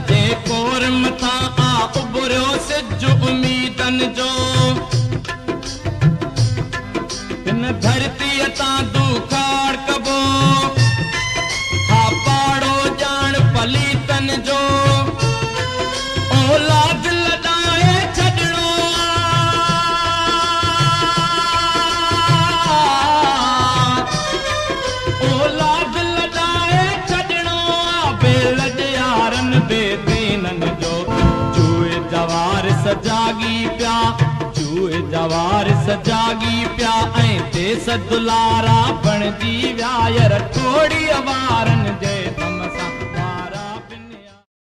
जे corps मथा आ उबरियो सिज उम्मीदन जो इन धरती तां दुखाड़ कबो हा पाड़ो जान पलीतन जो औलाद लॾाए छॾणो औलाद लॾाए छॾणो बेलज यारन बेदीनन जो चूहे जवार सजागी पिया चूहे जवार सजागी पिया ऐं देस दुलारा बणजी विया यार टोड़ी वारन जे